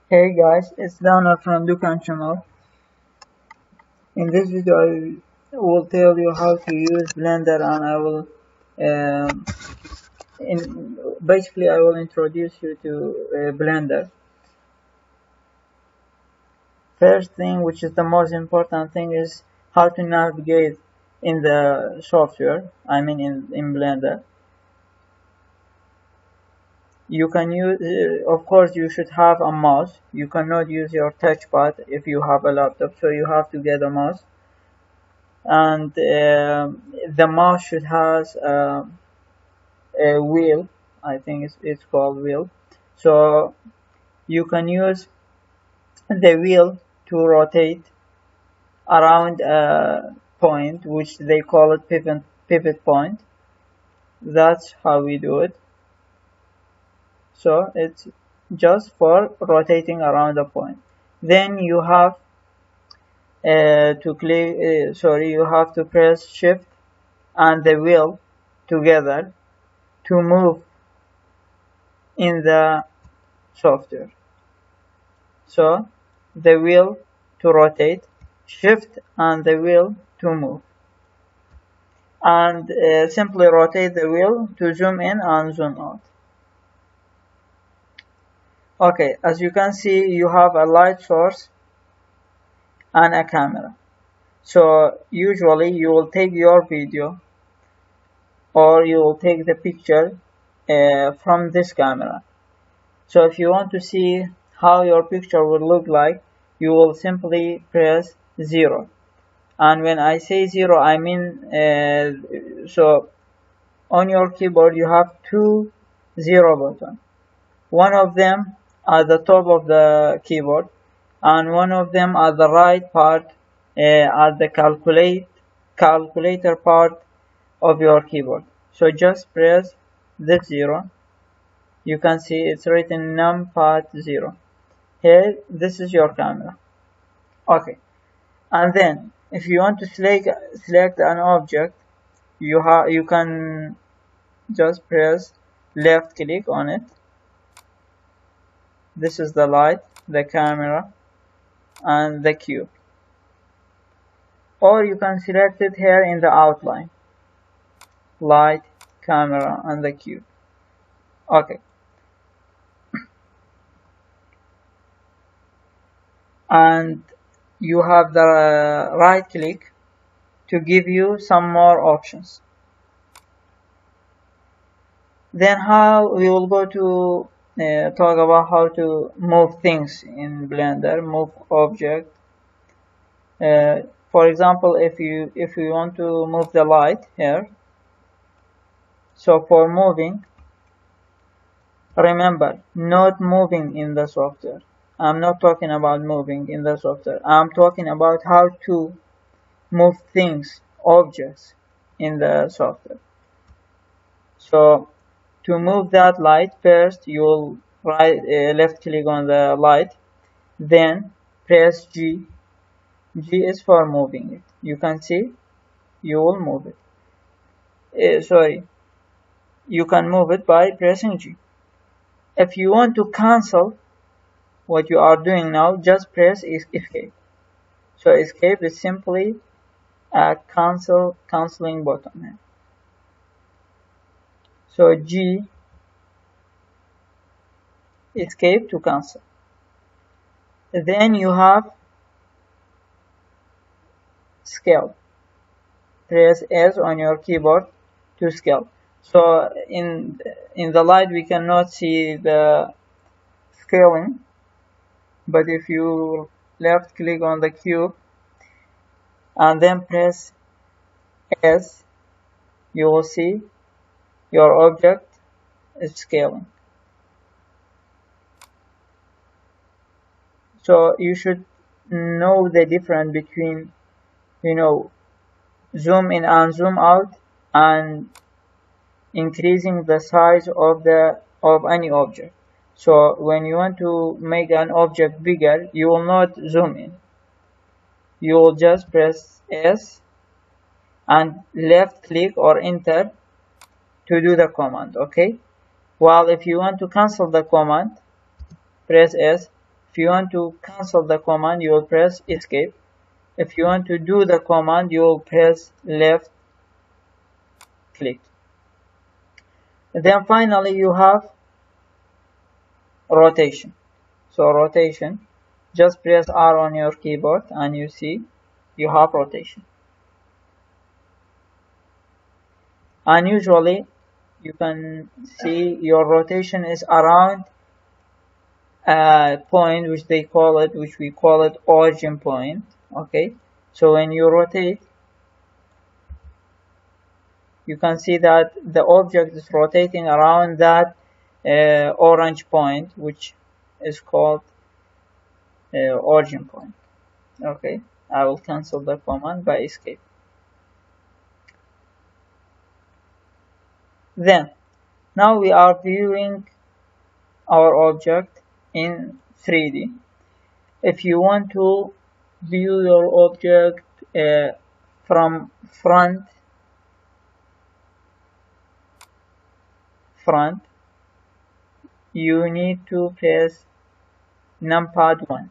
Hey guys, it's Dana from Dukan channel. In this video I will tell you how to use Blender, and I will um, basically I will introduce you to Blender. First thing, which is the most important thing, is how to navigate in the software, I mean in Blender. You can use, of course you should have a mouse. You cannot use your touchpad if you have a laptop, so you have to get a mouse. And the mouse should has a wheel. I think it's called wheel. So you can use the wheel to rotate around a point, which they call it pivot point. That's how we do it. So it's just for rotating around a point. Then you have you have to press shift and the wheel together to move in the software. So the wheel to rotate, shift and the wheel to move, and simply rotate the wheel to zoom in and zoom out. Okay, as you can see, you have a light source and a camera. So usually you will take your video or you will take the picture from this camera. So if you want to see how your picture will look like, you will simply press 0. And when I say 0, I mean so on your keyboard you have two 0 buttons. One of them at the top of the keyboard, and one of them at the right part at the calculator part of your keyboard. So just press this 0. You can see it's written numpad 0. Here, this is your camera. Okay, and then if you want to select an object, you can just press left click on it. This is the light, the camera, and the cube. Or you can select it here in the outline. Light, camera, and the cube. Okay. And you have the right click to give you some more options. Then we will go to talk about how to move things in Blender, move object. For example, if you want to move the light here, so for moving, remember, not moving in the software. I'm not talking about moving in the software. I'm talking about how to move things, objects in the software. So to move that light, first you'll left click on the light, then press G. G is for moving it. You can see you will move it. You can move it by pressing G. If you want to cancel what you are doing now, just press escape. So escape is simply a canceling button. So G, escape to cancel. Then you have scale. Press S on your keyboard to scale. So in the light we cannot see the scaling, but if you left click on the cube and then press S, you will see your object is scaling. So you should know the difference between, zoom in and zoom out, and increasing the size of any object. So when you want to make an object bigger, you will not zoom in. You will just press S and left click or enter to do the command, okay? While if you want to cancel the command, press S, If you want to cancel the command, you will press escape. If you want to do the command, you will press left click. Then finally you have rotation. So rotation, just press R on your keyboard and you see you have rotation. And usually you can see your rotation is around a point which we call it origin point. Okay, so when you rotate, you can see that the object is rotating around that orange point, which is called origin point. Okay, I will cancel the command by escape. Then, now we are viewing our object in 3D. If you want to view your object from front, you need to press numpad 1.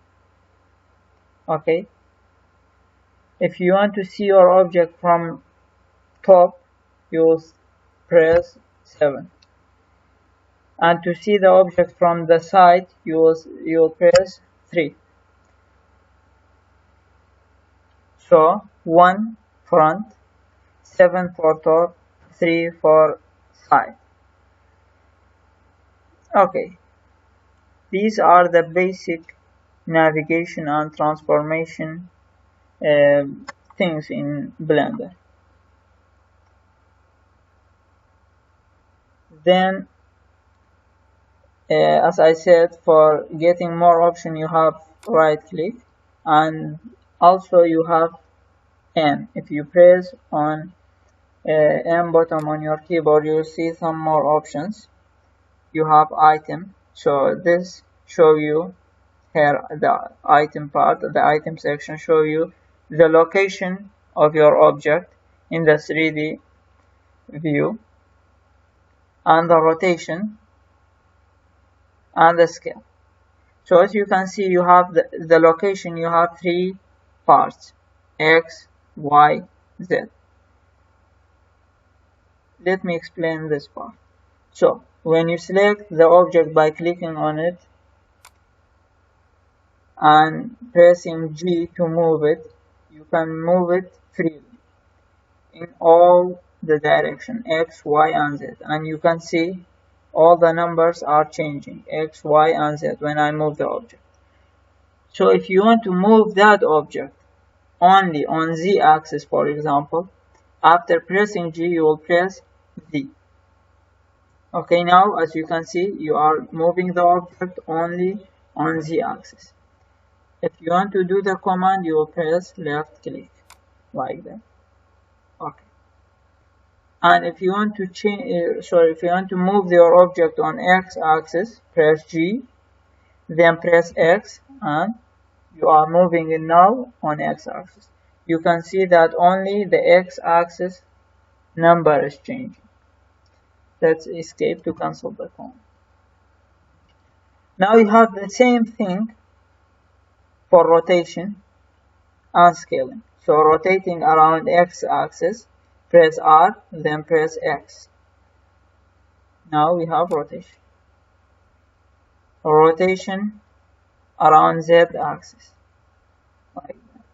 Okay. If you want to see your object from top, you press 7. And to see the object from the side, you'll press 3. So 1 front, 7 for top, 3 for side. Okay, these are the basic navigation and transformation things in Blender. Then, as I said, for getting more option, you have right click, and also you have M. If you press on M button on your keyboard, you'll see some more options. You have item, so this show you here the item part, the item section show you the location of your object in the 3D view, and the rotation and the scale. So as you can see, you have the location, you have 3 parts, X, Y, Z. Let me explain this part. So when you select the object by clicking on it and pressing G to move it, you can move it freely in all the direction, X, Y, and Z. And you can see all the numbers are changing, X, Y, and Z, when I move the object. So if you want to move that object only on Z axis, for example, after pressing G, you will press Z. Okay, now as you can see, you are moving the object only on Z axis. If you want to do the command, you will press left click, like that. Okay. And if you want to change, if you want to move your object on X axis, press G, then press X, and you are moving it now on X axis. You can see that only the X axis number is changing. Let's escape to cancel the command. Now you have the same thing for rotation and scaling. So rotating around X axis, press R, then press X. Now we have rotation. Rotation around Z axis, like that.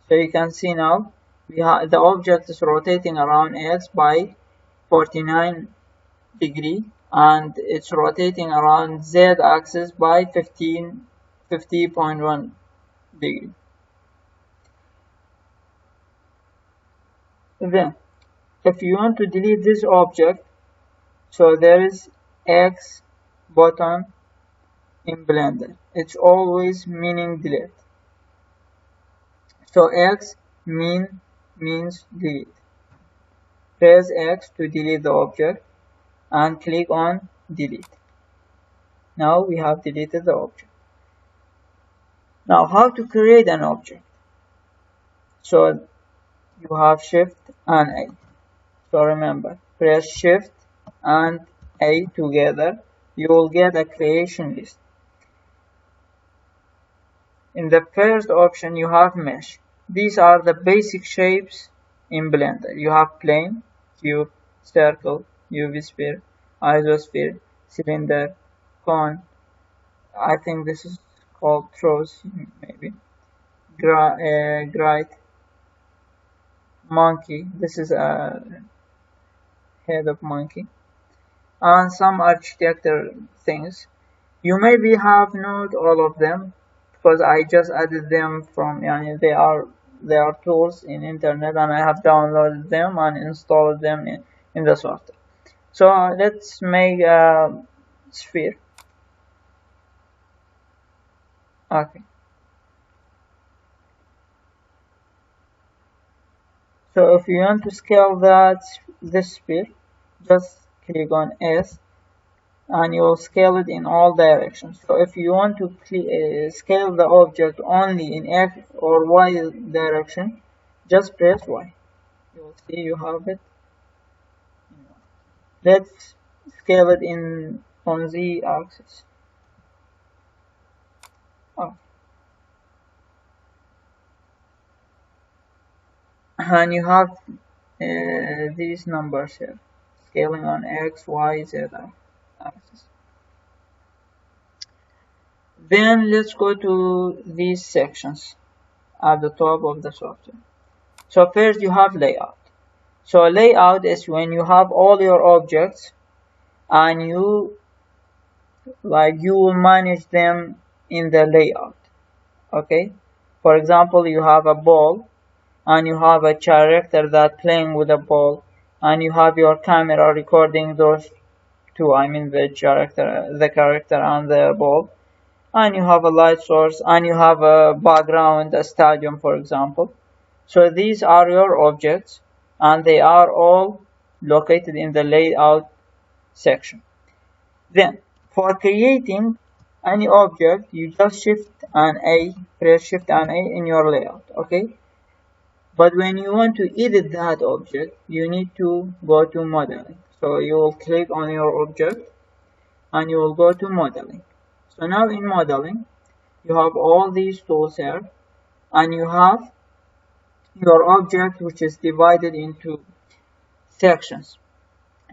So you can see now the object is rotating around X by 49 degree, and it's rotating around Z axis by 50.1 degree. Then, if you want to delete this object, so there is X button in Blender. It's always meaning delete. So X means delete. Press X to delete the object and click on delete. Now we have deleted the object. Now how to create an object? So you have Shift and A. So remember, press Shift and A together, you will get a creation list. In the first option you have mesh. These are the basic shapes in Blender. You have plane, cube, circle, UV sphere, isosphere, cylinder, cone. I think this is called throws, maybe. Grid, monkey. This is a head of monkey, and some architecture things. You maybe have not all of them because I just added them from, they are tools in internet and I have downloaded them and installed them in the software. So let's make a sphere. Okay. So if you want to scale this sphere, just click on S and you will scale it in all directions. So if you want to scale the object only in X or Y direction, just press Y. You will see you have it. Let's scale it on Z axis. Oh. And you have these numbers here, scaling on X, Y, Z axis. Then let's go to these sections at the top of the software. So first you have layout. So layout is when you have all your objects and you will manage them in the layout. Okay, for example, you have a ball and you have a character that playing with a ball and you have your camera recording those two, the character and the ball, and you have a light source and you have a background, a stadium, for example. So these are your objects and they are all located in the layout section. Then for creating any object, you just press Shift and A in your layout, okay? But when you want to edit that object, you need to go to modeling. So you will click on your object and you will go to modeling. So now in modeling, you have all these tools here and you have your object which is divided into sections.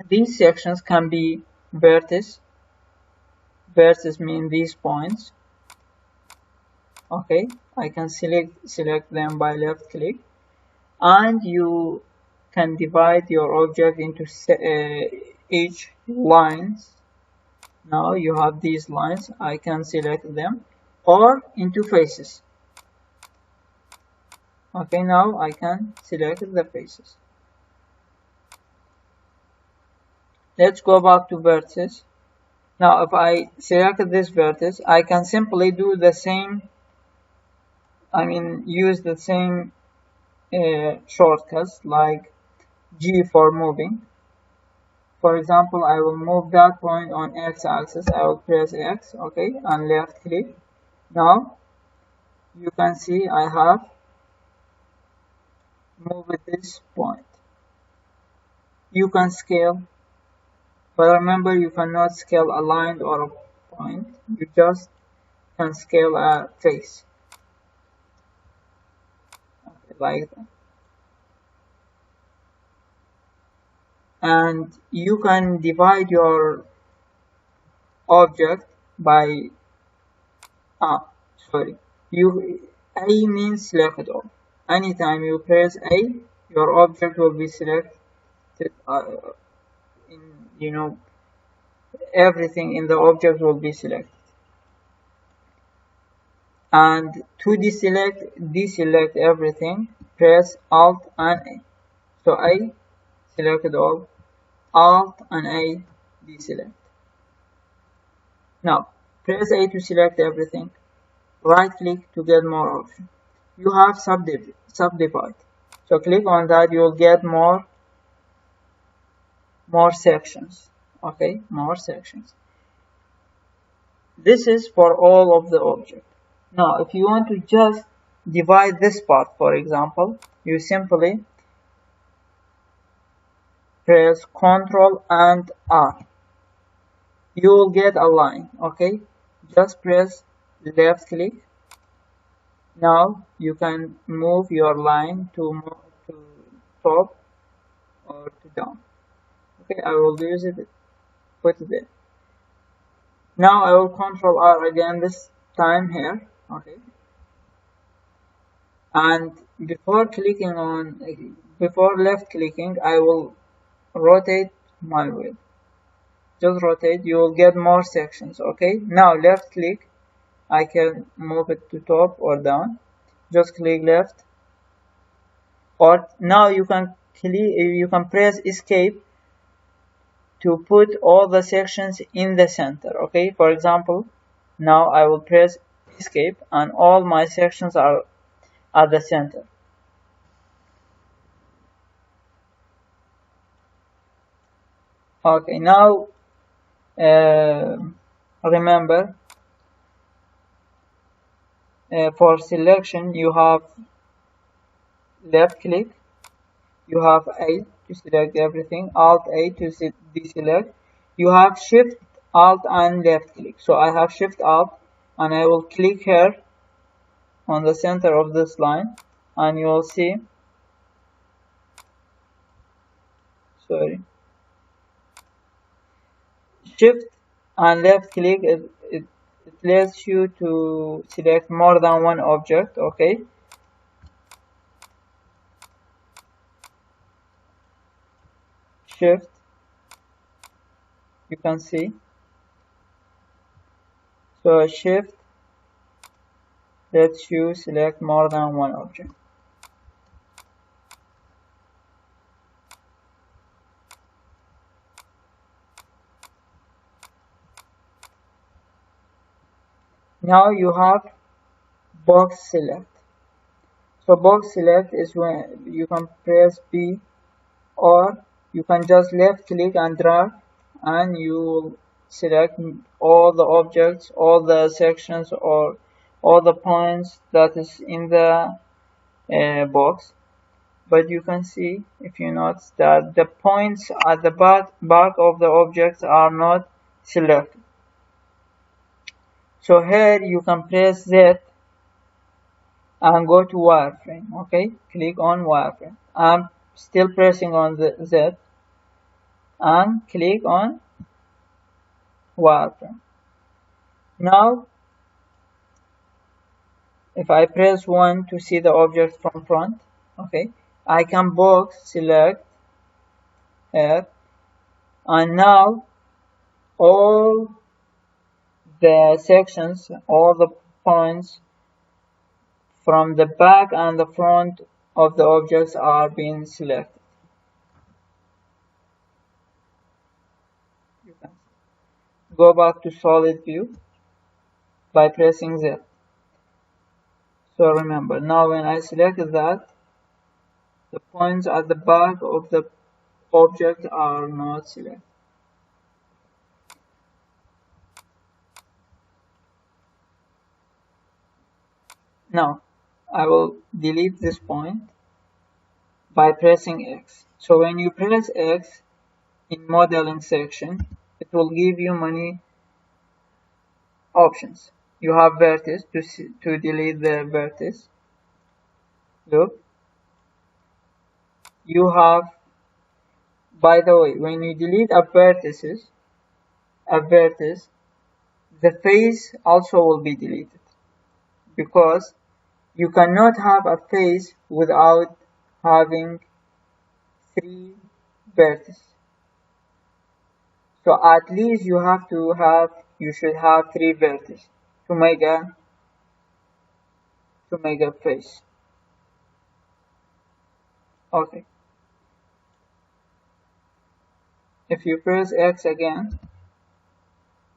These sections can be vertices. Vertices mean these points. Okay, I can select them by left click, and you can divide your object into each lines. Now you have these lines, I can select them, or into faces. Okay, now I can select the faces. Let's go back to vertices. Now if I select this vertex, I can simply do the same, use the same shortcuts like G for moving. For example, I will move that point on X axis. I will press X, okay, and left click. Now you can see I have moved this point. You can scale, but remember you cannot scale a line or a point. You just can scale a face, okay, like that. And you can divide your object by A means select all. Anytime you press A, your object will be selected. Everything in the object will be selected. And to deselect everything, press Alt and A. So A selected all, Alt and A deselect. Now press A to select everything. Right click to get more options. You have subdivide. So click on that, you will get more sections. Okay, more sections. This is for all of the object. Now if you want to just divide this part, for example, you simply press Ctrl and R. You will get a line. Okay, just press left click Now you can move your line to top or to down. Okay, I will use it, put it there. Now I will Control R again, this time here. Okay, and before left clicking, I will rotate my wheel. Just rotate, you will get more sections. Okay, now left click, I can move it to top or down. Just click left, or now you can press escape to put all the sections in the center. Okay, for example, now I will press escape and all my sections are at the center. Okay, now remember, for selection you have left click, you have A to select everything, Alt A to deselect, you have Shift Alt and left click. So I have Shift Alt and I will click here on the center of this line, and you will see, Shift and left click, it lets you to select more than one object. Okay, Shift, you can see, so Shift lets you select more than one object. Now you have box select. So box select is when you can press B, or you can just left click and drag, and you will select all the objects, all the sections, or all the points that is in the box. But you can see, if you notice, that the points at the back of the objects are not selected. So here you can press Z and go to wireframe. Okay, click on wireframe. I'm still pressing on the Z and click on wireframe. Now if I press 1 to see the object from front, okay, I can box select here, and now all the sections, all the points from the back and the front of the objects are being selected. You can go back to solid view by pressing Z. So remember, now when I select that, the points at the back of the object are not selected. Now I will delete this point by pressing X. So when you press X in modeling section, it will give you many options. You have vertex to delete the vertex. Look, you have, by the way, when you delete a vertex, the face also will be deleted, because you cannot have a face without having 3 vertices. So at least you should have 3 vertices to make a face. Okay. If you press X again,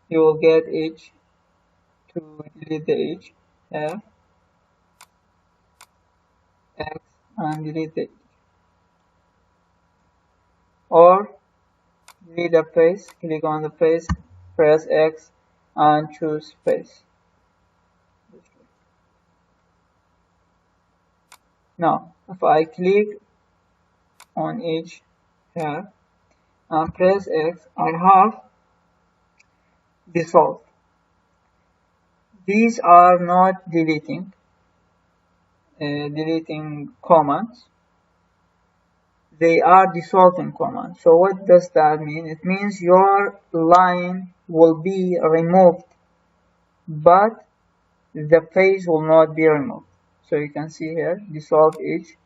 you will get H to delete the H here. X and delete the H. Or delete a face, click on the face, press X and choose face. Now if I click on H here and press X, I have dissolve. These are not deleting, deleting commands. They are dissolving commands. So what does that mean? It means your line will be removed, but the face will not be removed. So you can see here, dissolve edge.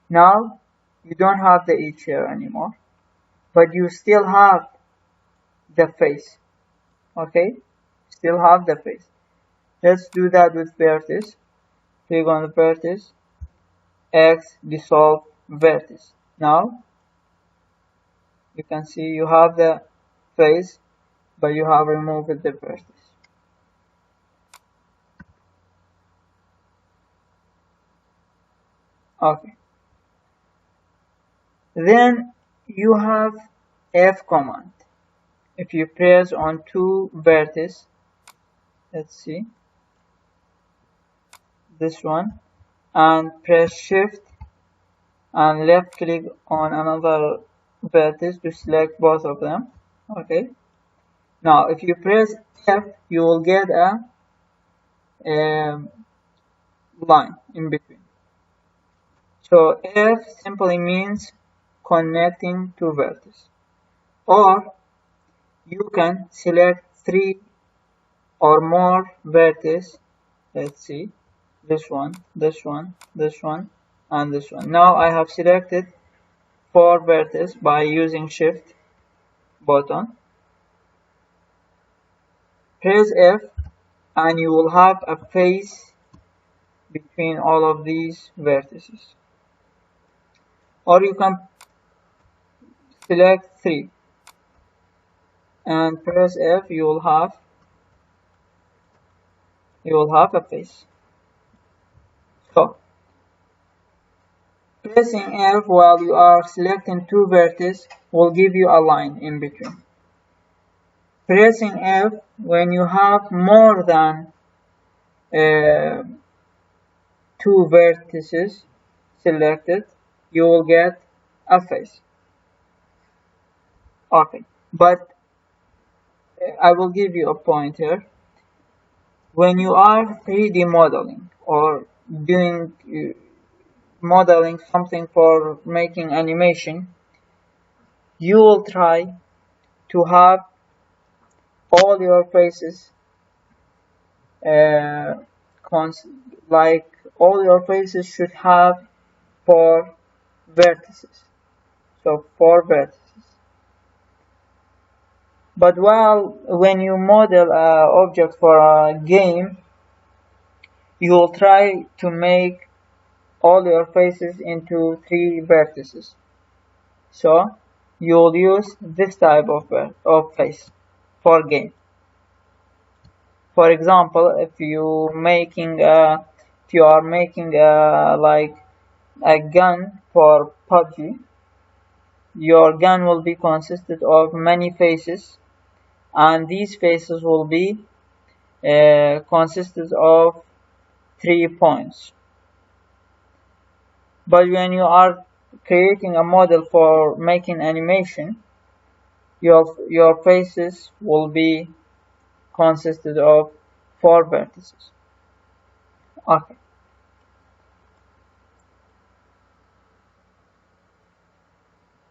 Now you don't have the edge here anymore, but you still have the face. Okay, still have the face. Let's do that with vertex. Click on the vertex, X, dissolve vertex. Now you can see you have the face, but you have removed the vertex. Okay. Then you have F command. If you press on two vertices, let's see, this one, and press shift and left click on another vertex to select both of them. Okay. Now if you press F, you will get a line in between. So F simply means connecting two vertices. Or you can select three or more vertices. Let's see, this one, this one, this one, and this one. Now I have selected 4 vertices by using shift button. Press F and you will have a face between all of these vertices. Or you can select 3 and press F, you will have a face. So pressing F while you are selecting 2 vertices will give you a line in between. Pressing F when you have more than 2 vertices selected, you will get a face. Okay, but I will give you a point here. When you are 3D modeling or doing modeling something for making animation, you will try to have all your faces like all your faces should have 4 vertices. So 4 vertices. But when you model an object for a game, you will try to make all your faces into 3 vertices. So you will use this type of face for game. For example, if you are making like a gun for PUBG, your gun will be consisted of many faces, and these faces will be consisted of 3 points. But when you are creating a model for making animation, your faces will be consisted of 4 vertices. Okay.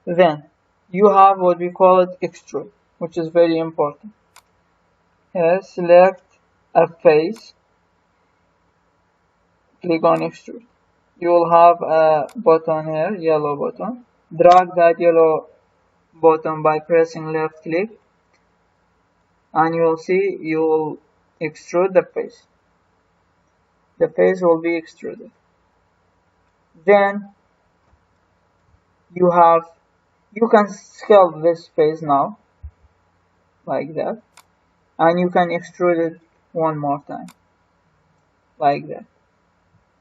Then you have what we call it extrude, which is very important. Here, select a face, click on extrude. You will have a button here, yellow button. Drag that yellow button by pressing left click, and you will see you will extrude the face. The face will be extruded. Then you can scale this face now, like that, and you can extrude it one more time, like that.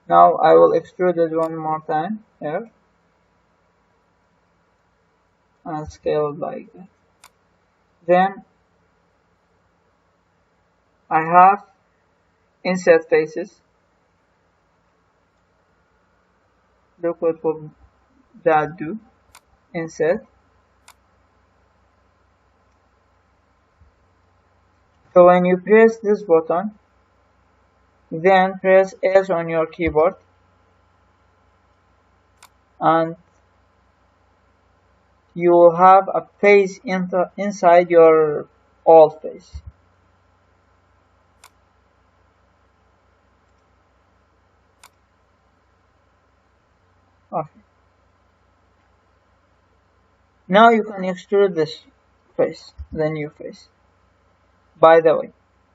Now I will extrude it one more time here, and scale it like that. Then I have insert faces. Look what will that do. Insert. So when you press this button, then press S on your keyboard, and you will have a face inside your old face. Okay. Now you can extrude this face, the new face. By the way,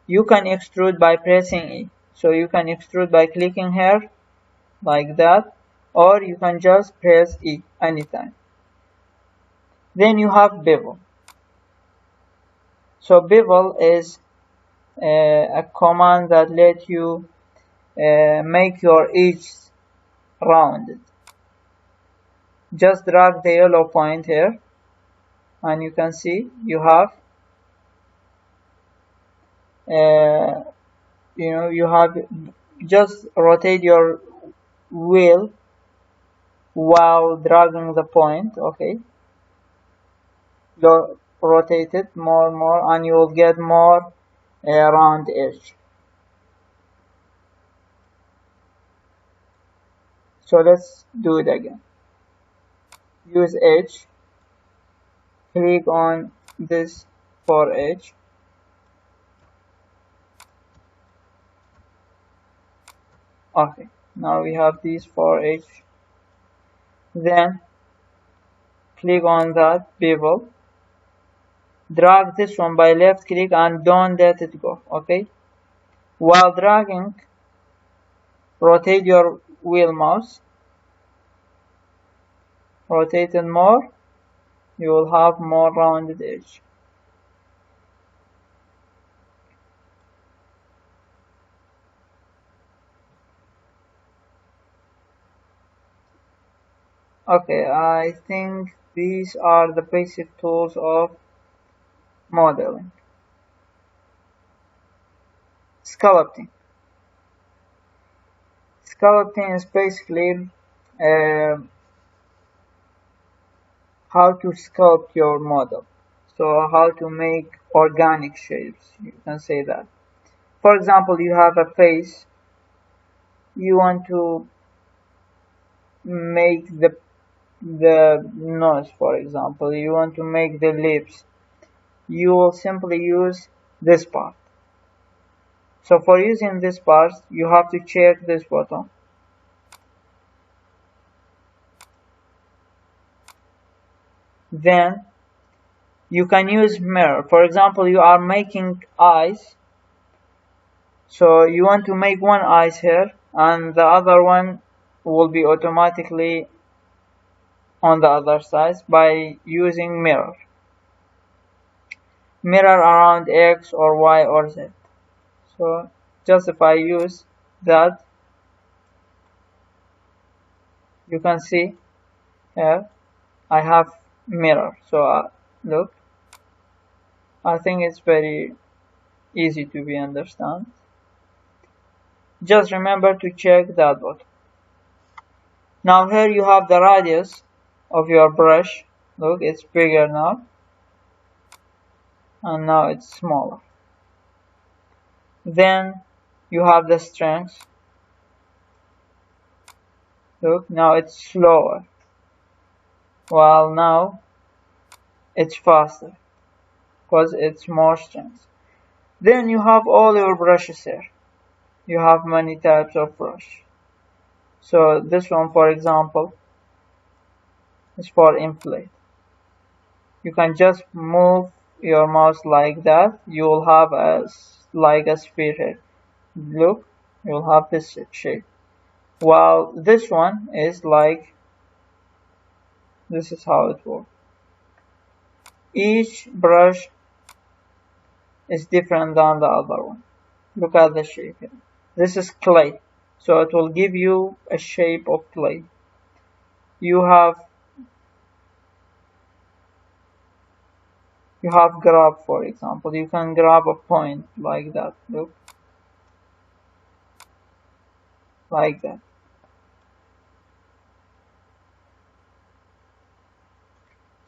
you can extrude by pressing E. So you can extrude by clicking here, like that, or you can just press E anytime. Then you have Bevel. So Bevel is a command that lets you make your edges rounded. Just drag the yellow point here, and you can see you have you have just rotate your wheel while dragging the point. Okay, rotate it more and more, and you will get more round edge. So let's do it again. Use edge, click on this for edge, okay, now we have these 4 edge. Then click on that bevel, drag this one by left click and don't let it go. Okay, while dragging, rotate your wheel mouse, rotate it more, you will have more rounded edge. Okay, I think these are the basic tools of modeling. Sculpting. Sculpting is basically how to sculpt your model. So how to make organic shapes, you can say that. For example, you have a face, you want to make the nose, for example, you want to make the lips, you will simply use this part. So for using this part, you have to check this button. Then you can use mirror. For example, you are making eyes, so you want to make one eyes here and the other one will be automatically on the other side by using mirror around X or Y or Z. So just if I use that, you can see here I have mirror. So look, I think it's very easy to be understand. Just remember to check that button. Now here you have the radius of your brush. Look, it's bigger now, and now it's smaller. Then you have the strength. Look, now it's slower, while now it's faster because it's more strength. Then you have all your brushes here. You have many types of brush. So this one, for example, is for inflate. You can just move your mouse like that. You will have like a sphere here. Look, you will have this shape. While this one is like, this is how it works. Each brush is different than the other one. Look at the shape here. This is clay, so it will give you a shape of clay. You have grab, for example. You can grab a point like that. Look, like that.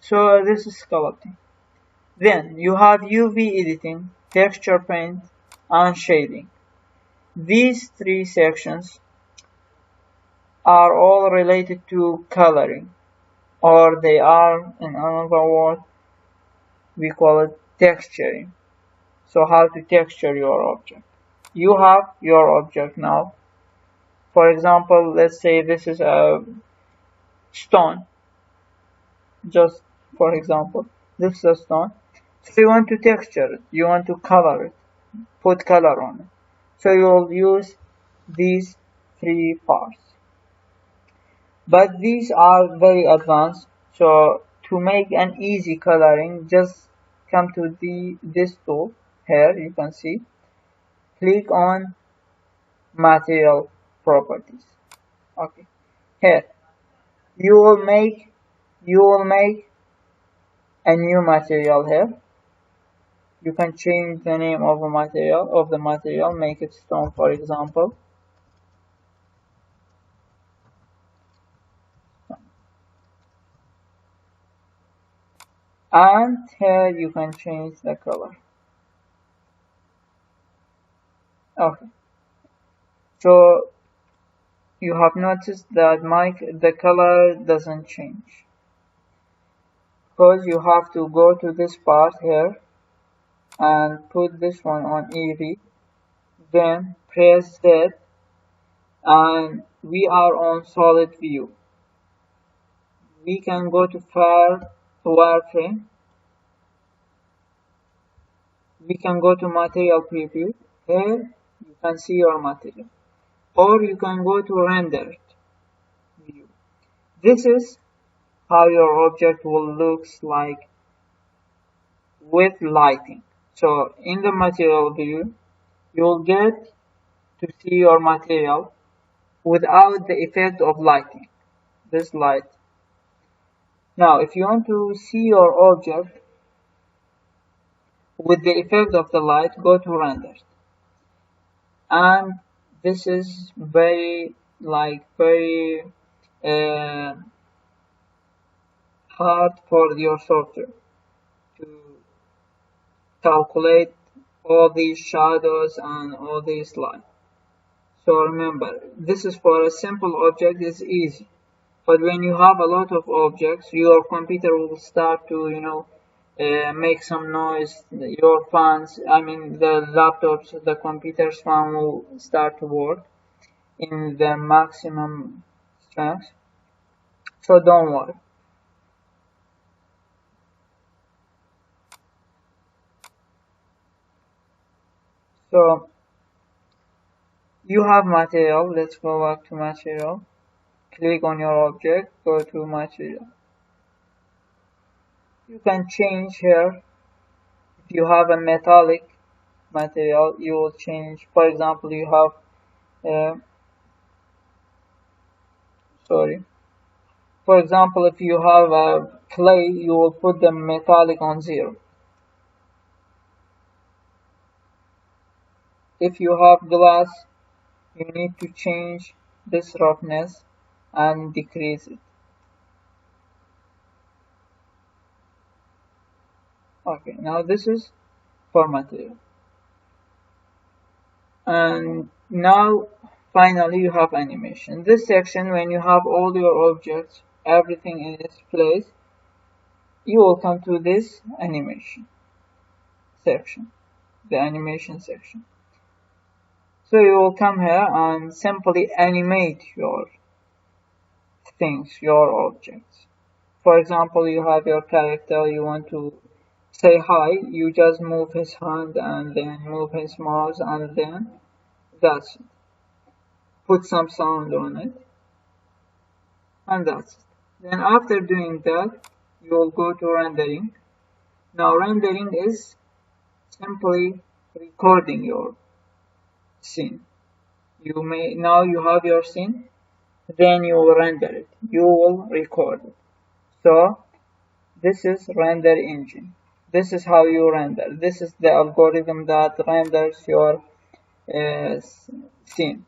So this is sculpting. Then you have UV editing, texture paint, and shading. These three sections are all related to coloring, or they are, in another word, we call it texturing. So how to texture your object. You have your object now. For example, let's say this is a stone. Just for example, this is a stone. So you want to texture it. You want to color it. Put color on it. So you will use these three parts. But these are very advanced. So to make an easy coloring, just come to this tool here. You can see. Click on Material Properties. Okay. Here you will make a new material here. You can change the name of the material, make it stone, for example. And here you can change the color. Okay. So you have noticed that the color doesn't change, because you have to go to this part here and put this one on Eevee, then press Z, and we are on solid view. We can go to wireframe. We can go to material preview. Here you can see your material, or you can go to rendered view. This is how your object will look like with lighting. So in the material view, you'll get to see your material without the effect of lighting, this light. Now if you want to see your object with the effect of the light, go to render. And this is very uh, hard for your software to calculate all these shadows and all these light. So remember, this is for a simple object, is easy. But when you have a lot of objects, your computer will start to, make some noise. Your fans, the laptops, the computer's fan will start to work in the maximum strength. So don't worry. So you have material. Let's go back to material. Click on your object, go to material. You can change here. If you have a metallic material, you will change. For example, you have for example, if you have a clay, you will put the metallic on 0. If you have glass, you need to change this roughness and decrease it. Okay, now this is for material. And now finally you have animation. This section, when you have all your objects, everything in its place, you will come to this animation section, the animation section. So you will come here and simply animate your things, your objects. For example, you have your character, you want to say hi, you just move his hand and then move his mouse, and then that's it. Put some sound on it, and that's it. Then after doing that, you will go to rendering. Now rendering is simply recording your scene. Now you have your scene, then you will render it. You will record it. So this is render engine. This is how you render. This is the algorithm that renders your scene.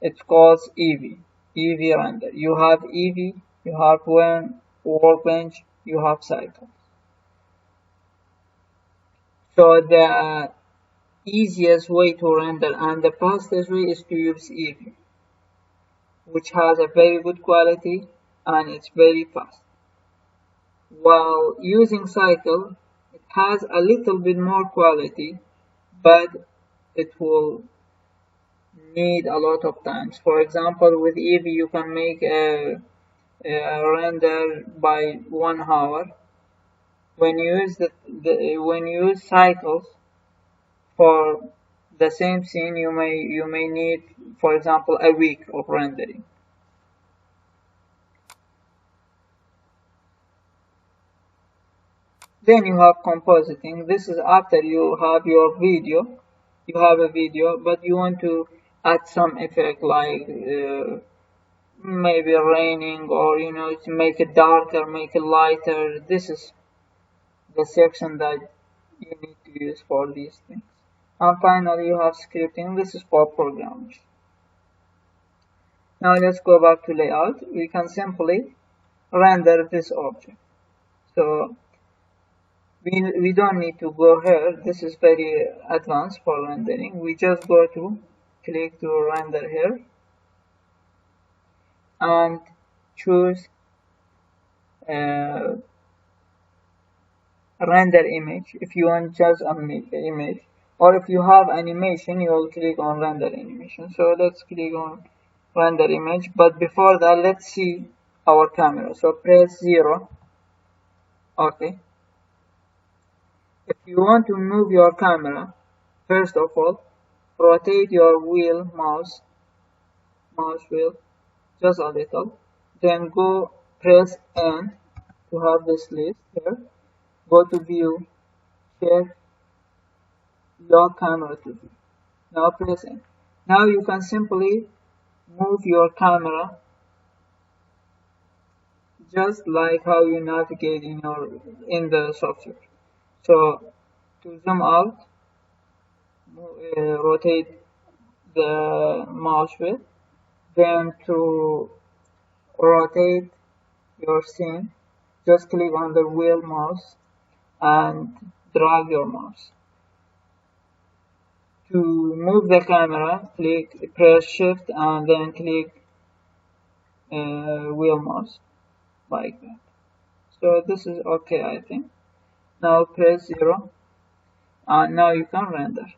It's called Eevee render. You have Eevee, you have workbench, you have cycle. So the easiest way to render and the fastest way is to use Eevee. which has a very good quality and it's very fast. While using cycle, it has a little bit more quality, but it will need a lot of times. For example, with Eevee you can make a render by 1 hour. When you use when you use cycles for the same scene, you may need, for example, a week of rendering. Then you have compositing. This is after you have your video. You have a video, but you want to add some effect like maybe raining, or to make it darker, make it lighter. This is the section that you need to use for these things. And finally you have scripting. This is for programmers. Now let's go back to layout. We can simply render this object. So we don't need to go here. This is very advanced for rendering. We just go to click to render here and choose render image if you want just an image, or if you have animation you will click on render animation. So let's click on render image, but before that let's see our camera. So press 0. Okay, if you want to move your camera, first of all rotate your mouse wheel just a little, then go press N to have this list here. Go to view, check your camera to view. Now press N. Now you can simply move your camera just like how you navigate in the software. So to zoom out, rotate the mouse wheel. Then to rotate your scene, just click on the wheel mouse and drag your mouse. To move the camera, press shift and then click wheel mouse like that. So this is okay, I think. Now press 0 and now you can render.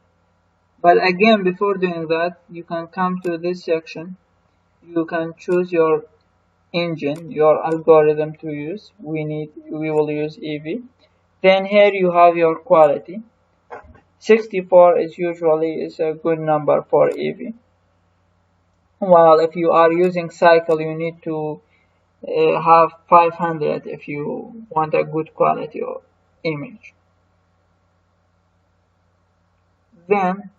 But again, before doing that, you can come to this section. You can choose your engine, your algorithm to use. We will use Eevee. Then here you have your quality. 64 is usually a good number for Eevee. While if you are using cycle, you need to have 500 if you want a good quality of image. Then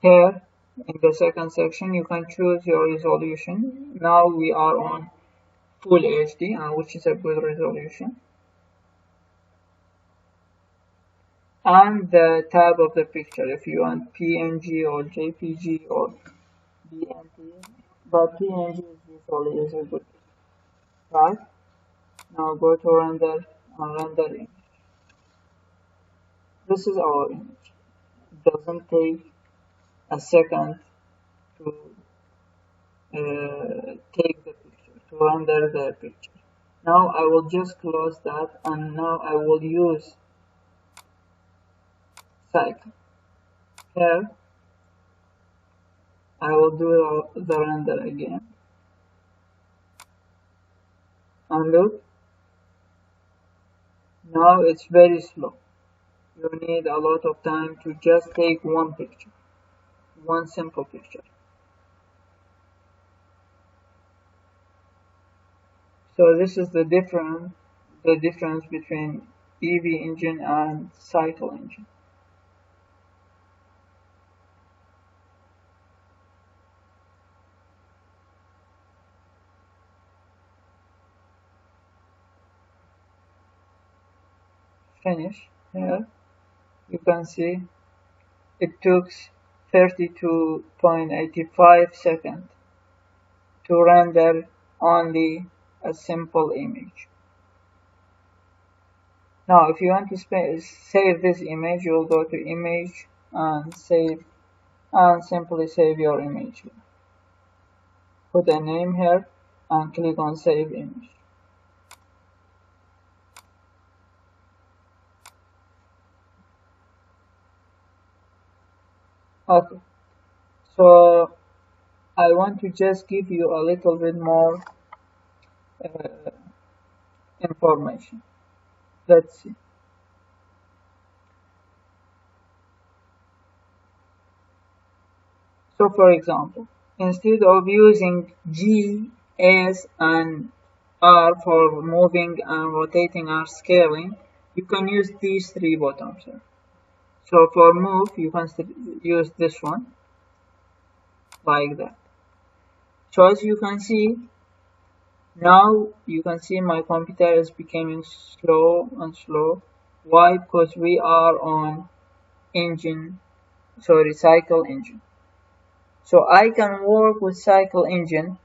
here in the second section you can choose your resolution. Now we are on full HD, which is a good resolution. And the tab of the picture, if you want PNG or JPG or BMP, but PNG is a good, right? Now go to render and render image. This is our image. It doesn't take a second to take the picture, to render the picture. Now I will just close that, and now I will use cycle. Here I will do the render again, and look, now it's very slow. You need a lot of time to just take one picture, one simple picture. So this is the difference between Eevee engine and cycle engine. Finish. Here you can see it took 32.85 seconds to render only a simple image. Now if you want to save this image, you will go to image and save, and simply save your image. put a name here and click on save image. Okay, so I want to just give you a little bit more uh, information. Let's see. So for example, instead of using G, S, and R for moving and rotating or scaling, you can use these three buttons here. So for move, you can use this one, like that. So as you can see, now you can see my computer is becoming slow and slow. Why? Because we are on cycle engine. So I can work with cycle engine,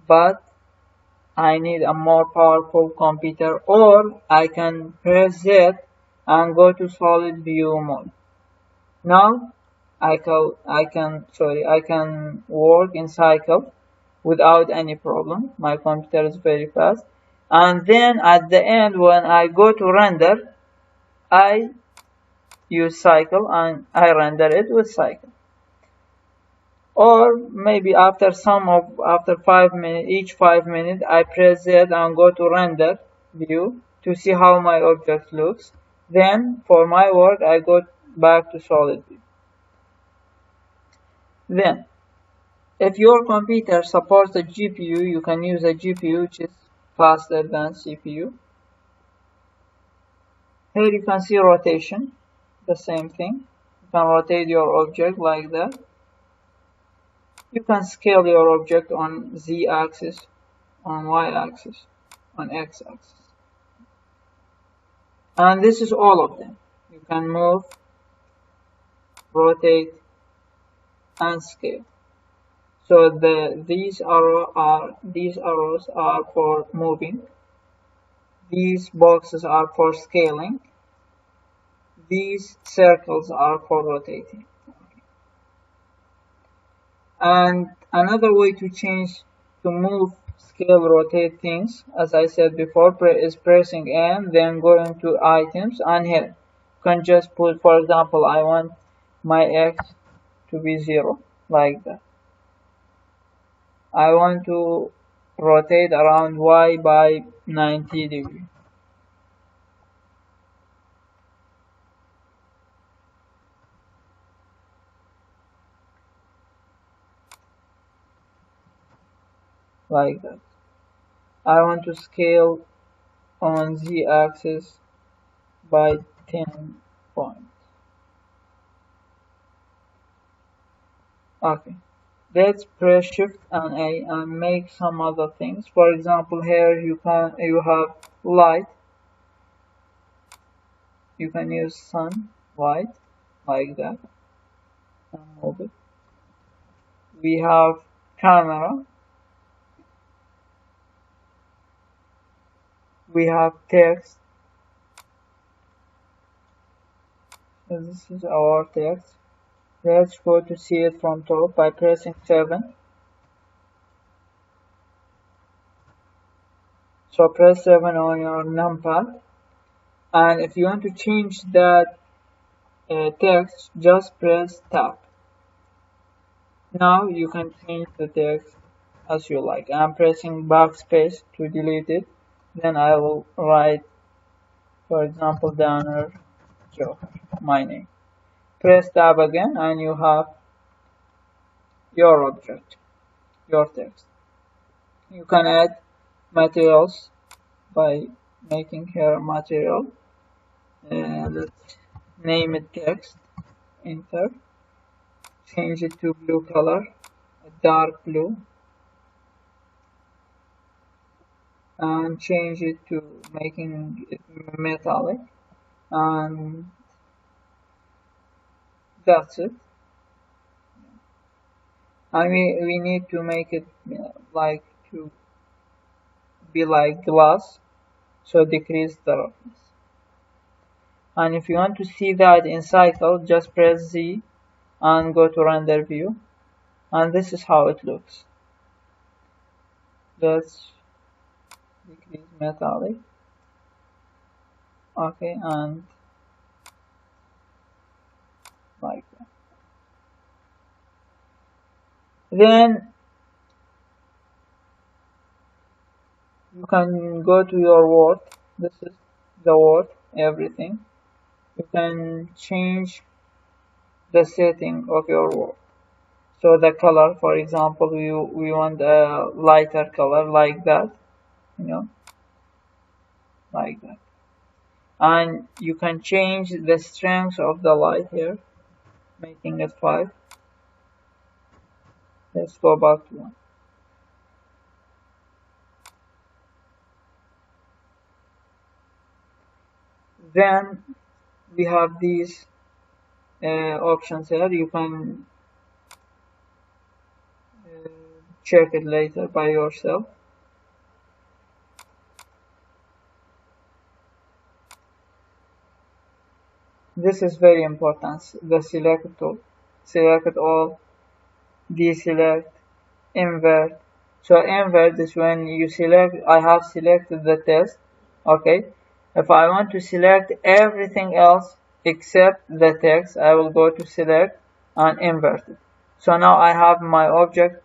but I need a more powerful computer, or I can press Z and go to solid view mode. Now I can work in cycle without any problem. My computer is very fast. And then at the end, when I go to render, I use cycle and I render it with cycle. Or maybe after 5 minutes, each 5 minutes, I press Z and go to render view to see how my object looks. Then for my work, I go back to solid view. Then, if your computer supports a GPU, you can use a GPU which is faster than CPU. Here you can see rotation, the same thing. You can rotate your object like that. You can scale your object on Z axis, on Y axis, on X axis. And this is all of them. You can move, rotate, and scale. So these arrows are for moving. These boxes are for scaling. These circles are for rotating. And another way to move, scale, rotate things, as I said before, is pressing N, then going to items, and here you can just put, for example, I want my X to be 0, like that. I want to rotate around Y by 90 degrees. Like that. I want to scale on Z axis by 10 points. Okay. Let's press Shift and A and make some other things. For example, here you have light. You can use sun light like that and move it. We have camera. We have text. So this is our text. Let's go to see it from top by pressing 7. So press 7 on your numpad. And if you want to change that text, just press tab. Now you can change the text as you like. I'm pressing backspace to delete it. Then I will write, for example, Danner Joker, my name. Press tab again and you have your object, your text. You can add materials by making here material. Let's name it text, enter. Change it to blue color, a dark blue. And change it to making it metallic, and that's it. And we need to make it like to be like glass, so decrease the roughness. And if you want to see that in cycle, just press Z and go to render view and this is how it looks. Let's decrease metallic. Okay, and like that. Then you can go to your Word. This is the Word, everything. You can change the setting of your Word. So the color, for example, we want a lighter color like that, like that. And you can change the strength of the light here, making it 5. Let's go back to 1. Then we have these options here. You can check it later by yourself. This is very important. The select tool. Select all, deselect, invert. So invert is when you select. I have selected the test. Okay. If I want to select everything else except the text, I will go to select and invert it. So now I have my object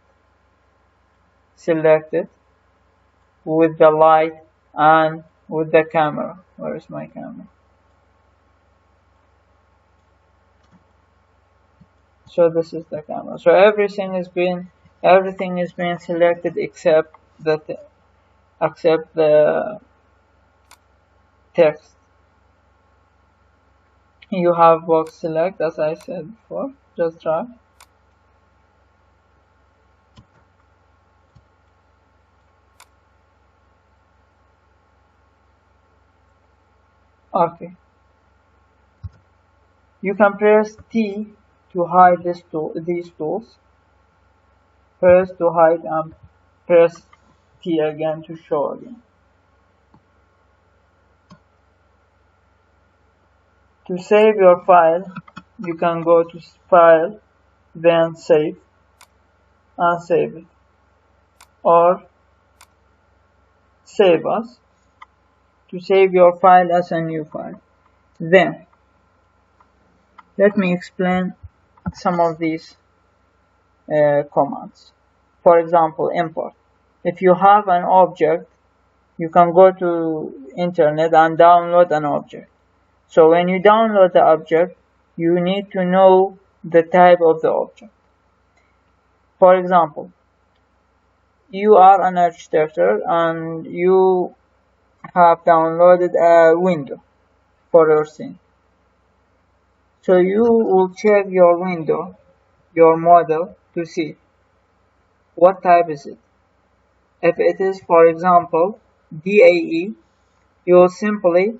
selected with the light and with the camera. Where is my camera? So this is the camera. So everything is being selected except the text. You have box select, as I said before. Just drag. Okay. You can press T to hide these tools. Press to hide and press T again to show again. To save your file, you can go to File, then Save, and save it. Or Save As, to save your file as a new file. Then, let me explain some of these commands. For example, import. If you have an object, you can go to internet and download an object. So when you download the object, you need to know the type of the object. For example, you are an architecture and you have downloaded a window for your scene. So you will check your window, your model, to see what type is it. If it is, for example, DAE, you will simply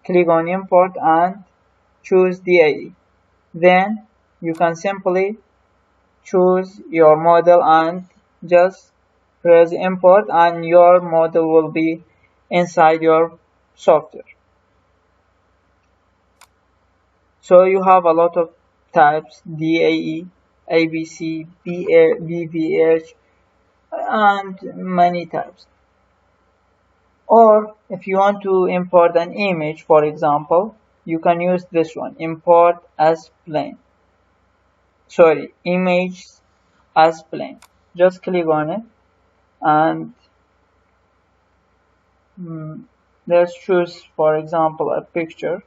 click on import and choose DAE. Then you can simply choose your model and just press import and your model will be inside your software. So you have a lot of types: DAE, ABC, BVH, and many types. Or if you want to import an image, for example, you can use this one, import as plain. Sorry, image as plain. Just click on it and let's choose, for example, a picture.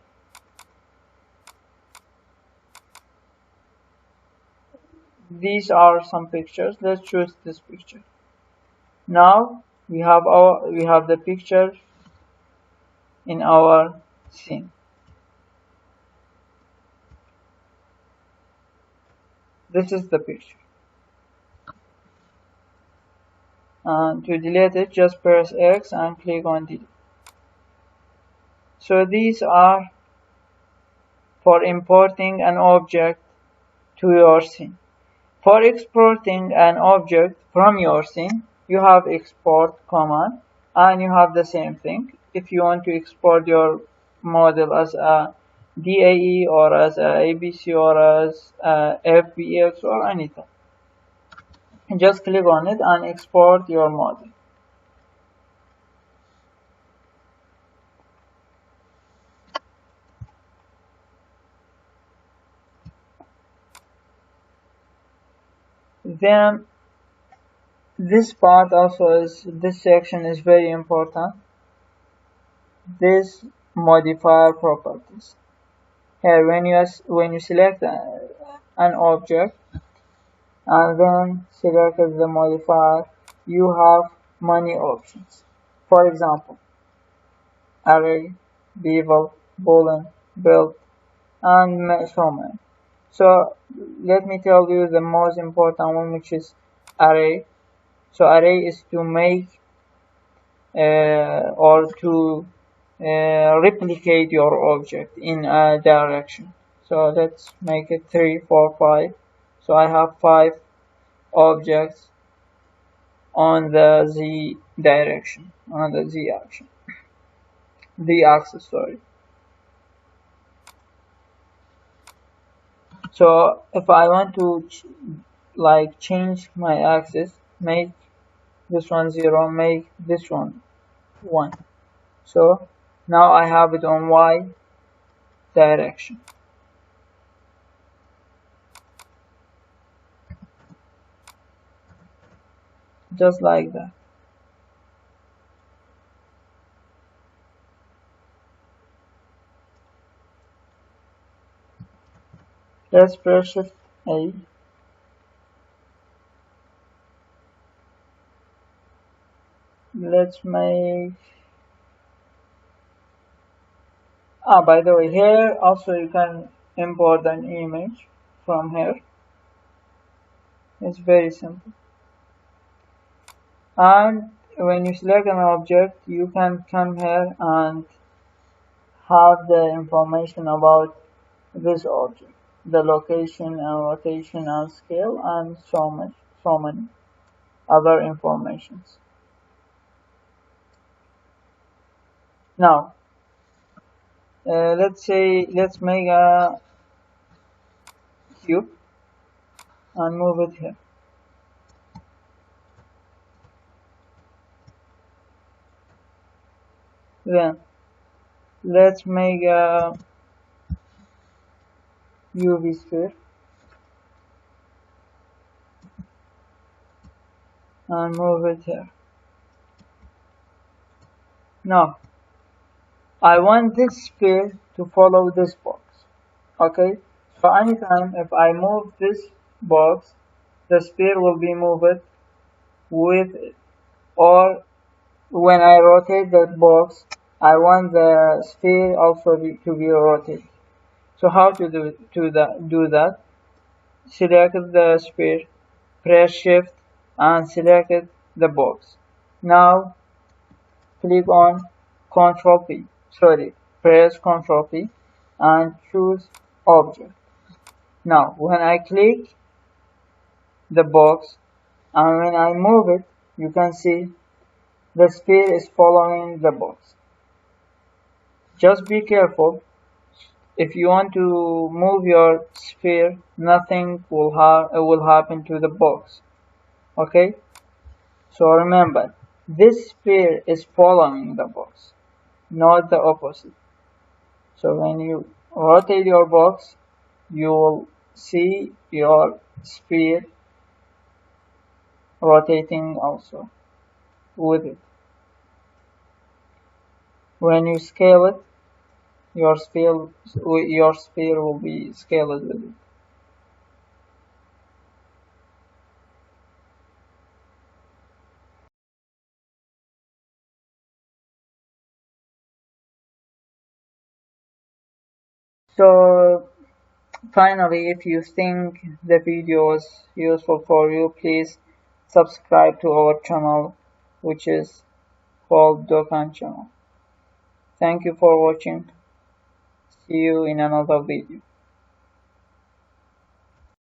These are some pictures. Let's choose this picture. Now we have the picture in our scene. This is the picture. And to delete it, just press X and click on delete. So these are for importing an object to your scene. For exporting an object from your scene, you have export command, and you have the same thing. If you want to export your model as a DAE or as a ABC or as a FBX or anything. just click on it and export your model. Then this part also this section is very important. This modifier properties. Here, when you select an object and then select the modifier, you have many options. For example, array, bevel, boolean, build, and so many. So let me tell you the most important one, which is array. So array is to make or to replicate your object in a direction. So let's make it 3, 4, 5. So I have 5 objects on the z direction, on the z action, the axis, sorry. So if I want to change my axis, make this one 0, make this one 1. So now I have it on y direction. Just like that. Let's press Shift A. Let's make, by the way, here also you can import an image from here. It's very simple. And when you select an object, you can come here and have the information about this object, the location and rotation and scale, and so many other informations. Now let's make a cube and move it here. Then let's make a UV sphere and move it here. Now I want this sphere to follow this box. Okay, so anytime if I move this box, the sphere will be moved with it. Or when I rotate that box, I want the sphere also to be rotated. So how to do that? Select the sphere, press Shift, and select the box. Now click on Ctrl P. Press Ctrl P and choose Object. Now when I click the box and when I move it, you can see the sphere is following the box. Just be careful. If you want to move your sphere, nothing will happen to the box. Okay? So remember, this sphere is following the box, not the opposite. So when you rotate your box, you will see your sphere rotating also with it. When you scale it, your sphere will be scaled with it. So finally, if you think the video was useful for you, please subscribe to our channel, which is called Dokan channel. Thank you for watching. See you in another video.